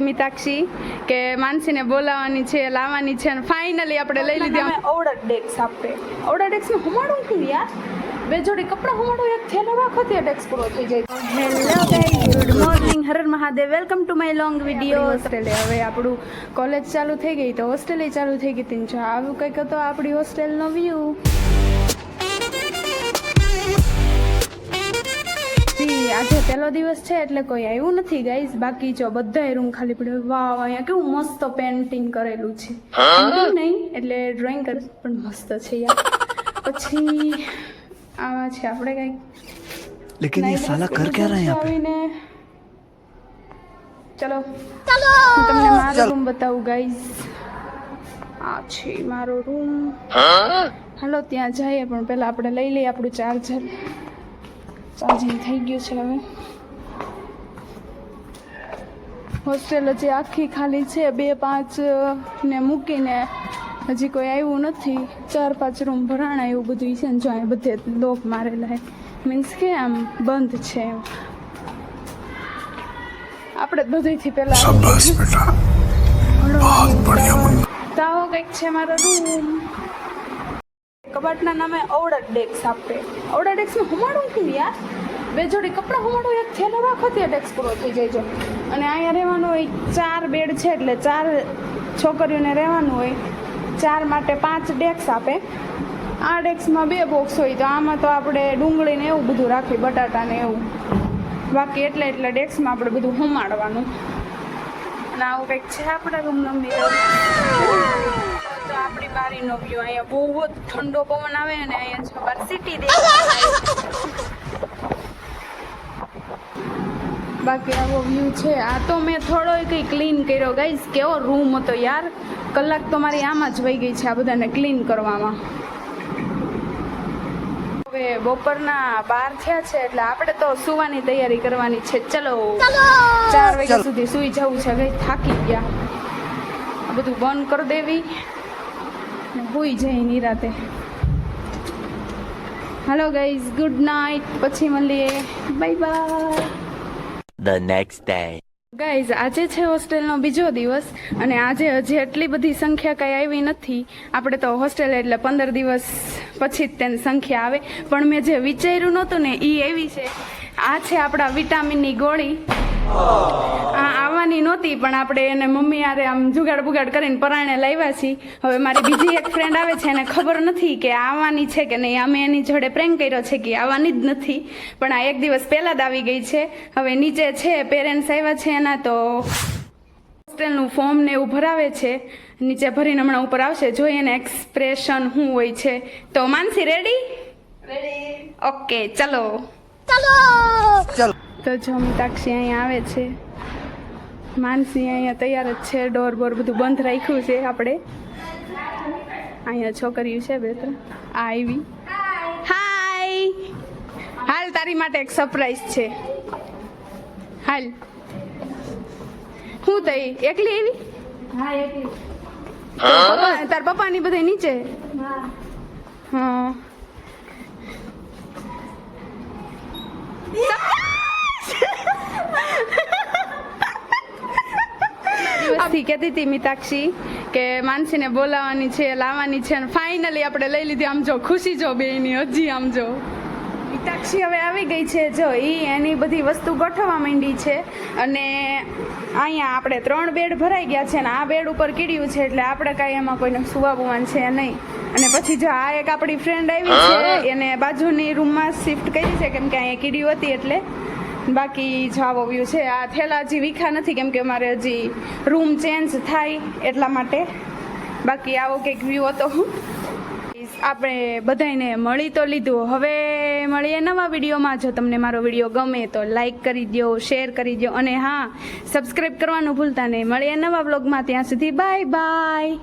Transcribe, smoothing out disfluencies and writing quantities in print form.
મીતાક્ષી કે માનસીને બોલાવવાની છે, લાવવાની છે અને ફાઇનલી આપણે લઈ લીધી ઓવડા ડેક્સ આપે. ઓવડા ડેક્સમાં હમાડું છું યાર, બે જોડી કપડાં હમાડું, એક થેલો રાખો ત્યાં ડેક્સ પૂરો થઈ જાય. હેલો ગાઈઝ, ગુડ મોર્નિંગ, હર Mahadev, welcome to my long video. હોસ્ટેલે હવે આપણું કોલેજ ચાલુ થઈ ગઈ તો હોસ્ટેલે ચાલુ થઈ ગઈ હતી. જો આવું કંઈક હતો આપણી હોસ્ટેલનો વ્યૂ. આજે પહેલો દિવસ છે એટલે કોઈ આવ્યું નથી ગાઈઝ. બાકી જો બધા રૂમ ખાલી પડ્યો. વાવ, અહીંયા કેવું મસ્ત પેન્ટિંગ કરેલું છે. નહીં એટલે ડ્રોઈંગ કરે પણ મસ્ત છે યાર. પછી આવા છે આપણે કઈક, लेकिन ये साला कर क्या रहा है यहाँ पे? આવીને ચલો હું તમને મારો રૂમ બતાવું ગાઈઝ. આ છે મારો રૂમ. હાલો ત્યાં જઈએ પણ પહેલા આપણે લઈ લઈએ આપણું ચાર્જર. ચાર્જિંગ થઈ ગયું છે. હવે હોસ્ટેલ હજી આખી ખાલી છે, 2-5 ને મૂકીને હજી કોઈ આવ્યું નથી. 4-5 રૂમ ભરાણા એવું બધું છે ને. જો અહીં બધે લોક મારેલા છે, મીન્સ કે આમ બંધ છે. આપણે જ બધેથી પહેલા शाबाश बेटा, बहुत बढ़िया मुन्ना. તાવો કંઈક છે મારો રૂમ. કબાટના નામે ઓવડા ડેક્સ આપે. ઓવડા ડેક્સમાં હમાડું છું યાર, બે જોડી કપડાં હમાડું, એક થેલો રાખો ત્યાં ડેક્સ પૂરો થઈ જાય. જો અને અહીંયા રહેવાનું હોય, 4 બેડ છે એટલે 4 છોકરીઓને રહેવાનું હોય. 4 માટે 5 ડેક્સ આપે. આ ડેક્સમાં 2 બોક્સ હોય તો આમાં તો આપણે ડુંગળી ને એવું બધું રાખી, બટાટા ને એવું. બાકી એટલે ડેક્સમાં આપણે બધું હમાડવાનું. અને આવું કંઈક છે આપણા રૂમનો મિરર. તો આપણી બારીનો વ્યૂ. અહીંયા બહુ જ ઠંડો પવન આવે અને અહીંયા જો બાર સિટી દેખાય. બાકી આવો વ્યૂ છે. આ તો મેં થોડો કંઈ ક્લીન કર્યો ગાઈઝ. કેવો રૂમ હતો યાર, કલાક તો મારી આમાં જ વહી ગઈ છે આ બધાને ક્લીન કરવામાં. હવે બપોરના 12 થયા છે એટલે આપણે તો સુવાની તૈયારી કરવાની છે. ચલો 4 વાગ્યા સુધી સુઈ જવું છે. ગઈ થાકી ગયા. આ બધું બંધ કરી દેવી, હોઈ જાય નિરાતે. હાલો ગાઈઝ, ગુડ નાઇટ, પછી મળીએ, bye bye. The next day. Guys આજે છે હોસ્ટેલનો બીજો દિવસ અને આજે હજી એટલી બધી સંખ્યા કાંઈ આવી નથી. આપણે તો હોસ્ટેલ એટલે 15 દિવસ પછી જ તેની સંખ્યા આવે. પણ મેં જે વિચાર્યું નહોતું ને એ એવી છે. આ છે આપણા વિટામિનની ગોળી. આ આવવાની નહોતી પણ આપણે એને મમ્મી યારે આમ જુગાડ બુગાડ કરીને પરાણે લાવ્યા છીએ. હવે મારી બીજી એક ફ્રેન્ડ આવે છે, એને ખબર નથી કે આવવાની છે કે નહીં. અમે એની જોડે પ્રેન્ક કર્યો છે કે આવવાની જ નથી, પણ આ એક દિવસ પહેલાં જ આવી ગઈ છે. હવે નીચે છે પેરેન્ટ્સ આવ્યા છે એના, તો હોસ્ટેલનું ફોર્મ ને એવું ભરાવે છે. નીચે ભરીને હમણાં ઉપર આવશે. જોઈએ એને એક્સપ્રેશન શું હોય છે. તો માનસી રેડી? ઓકે ચલો. તો જો મીતાક્ષી અહીંયા આવે છે, માનસી અહીંયા તૈયાર જ છે. ડોર બોર બધું બંધ રાખ્યું છે. આપણે અહીંયા છોકરીઓ છે 2-3. આ આવી. હાય, હાલ તારી માટે એક સરપ્રાઈઝ છે. હાલ. શું થઈ, એકલી આવી? હા એકલી. તાર પપ્પાની બધે નીચે? હા. દિવસથી કહેતી હતી મીતાક્ષી કે માનસીને બોલાવવાની છે, લાવવાની છે અને ફાઇનલી આપણે લઈ લીધી. આમ જો ખુશી જો બેયની હજી. આમ જો મીતાક્ષી હવે આવી ગઈ છે. જો એની બધી વસ્તુ ગોઠવવા માંડી છે. અને અહીંયા આપણે 3 બેડ ભરાઈ ગયા છે ને આ બેડ ઉપર કીડ્યું છે એટલે આપણે કાંઈ એમાં કોઈને સુવાબુવાન છે નહીં. અને પછી જો આ એક આપણી ફ્રેન્ડ આવી છે, એને બાજુની રૂમમાં શિફ્ટ કરી છે કેમ કે અહીંયા કીડ્યું હતી એટલે. બાકી જો આવો વ્યૂ છે. આ થેલા હજી વીખા નથી કેમ કે અમારે હજી રૂમ ચેન્જ થાય એટલા માટે. બાકી આવો કંઈક વ્યૂ હતો. આપણે બધાને મળી તો લીધું. હવે મળીએ નવા વિડીયોમાં. જો તમને મારો વિડીયો ગમે તો લાઈક કરી દો, શેર કરી દો અને હા, સબસ્ક્રાઈબ કરવાનું ભૂલતા નહીં. મળીએ નવા બ્લોગમાં. ત્યાં સુધી બાય બાય.